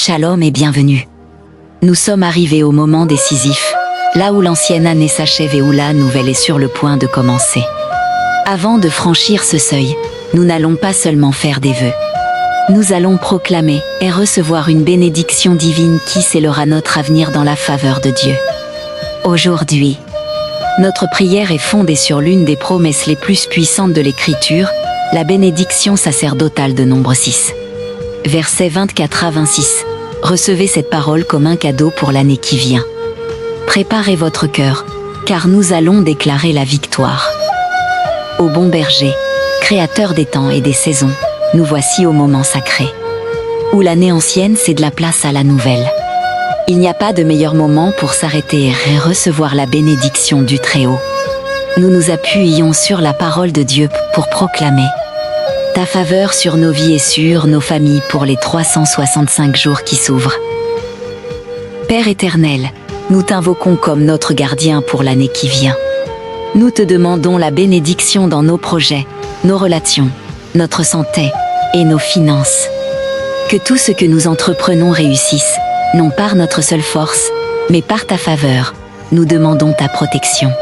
Shalom et bienvenue. Nous sommes arrivés au moment décisif, là où l'ancienne année s'achève et où la nouvelle est sur le point de commencer. Avant de franchir ce seuil, nous n'allons pas seulement faire des vœux. Nous allons proclamer et recevoir une bénédiction divine qui scellera notre avenir dans la faveur de Dieu. Aujourd'hui, notre prière est fondée sur l'une des promesses les plus puissantes de l'Écriture, la bénédiction sacerdotale de Nombre 6. Versets 24 à 26. Recevez cette parole comme un cadeau pour l'année qui vient. Préparez votre cœur, car nous allons déclarer la victoire. Ô bon berger, créateur des temps et des saisons, nous voici au moment sacré. Où l'année ancienne cède la place à la nouvelle. Il n'y a pas de meilleur moment pour s'arrêter et recevoir la bénédiction du Très-Haut. Nous nous appuyons sur la parole de Dieu pour proclamer ta faveur sur nos vies et sur nos familles pour les 365 jours qui s'ouvrent. Père éternel, nous t'invoquons comme notre gardien pour l'année qui vient. Nous te demandons la bénédiction dans nos projets, nos relations, notre santé et nos finances. Que tout ce que nous entreprenons réussisse, non par notre seule force, mais par ta faveur. Nous demandons ta protection.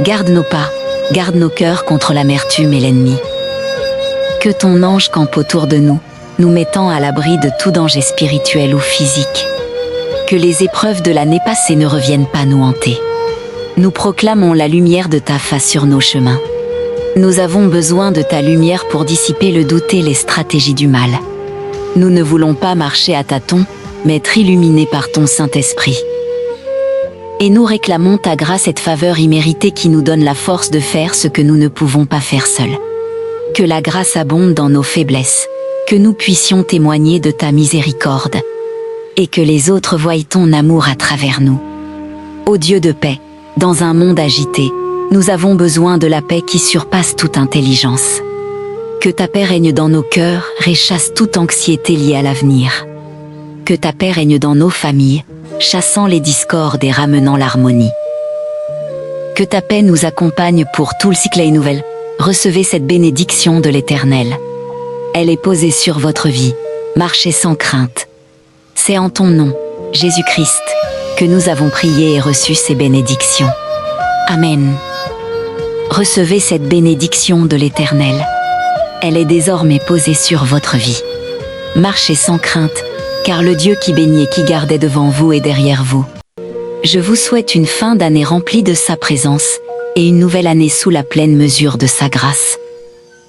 Garde nos pas, garde nos cœurs contre l'amertume et l'ennemi. Que ton ange campe autour de nous, nous mettant à l'abri de tout danger spirituel ou physique. Que les épreuves de l'année passée ne reviennent pas nous hanter. Nous proclamons la lumière de ta face sur nos chemins. Nous avons besoin de ta lumière pour dissiper le doute et les stratégies du mal. Nous ne voulons pas marcher à tâtons, mais être illuminés par ton Saint-Esprit. Et nous réclamons ta grâce et ta faveur imméritée qui nous donne la force de faire ce que nous ne pouvons pas faire seuls. Que la grâce abonde dans nos faiblesses, que nous puissions témoigner de ta miséricorde, et que les autres voient ton amour à travers nous. Ô Dieu de paix, dans un monde agité, nous avons besoin de la paix qui surpasse toute intelligence. Que ta paix règne dans nos cœurs et chasse toute anxiété liée à l'avenir. Que ta paix règne dans nos familles, chassant les discordes et ramenant l'harmonie. Que ta paix nous accompagne pour tout le cycle et nouvelle. Recevez cette bénédiction de l'Éternel. Elle est posée sur votre vie. Marchez sans crainte. C'est en ton nom, Jésus-Christ, que nous avons prié et reçu ces bénédictions. Amen. Recevez cette bénédiction de l'Éternel. Elle est désormais posée sur votre vie. Marchez sans crainte, car le Dieu qui bénit et qui garde est devant vous et derrière vous. Je vous souhaite une fin d'année remplie de sa présence, et une nouvelle année sous la pleine mesure de sa grâce.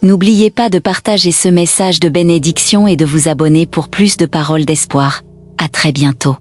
N'oubliez pas de partager ce message de bénédiction et de vous abonner pour plus de paroles d'espoir. À très bientôt.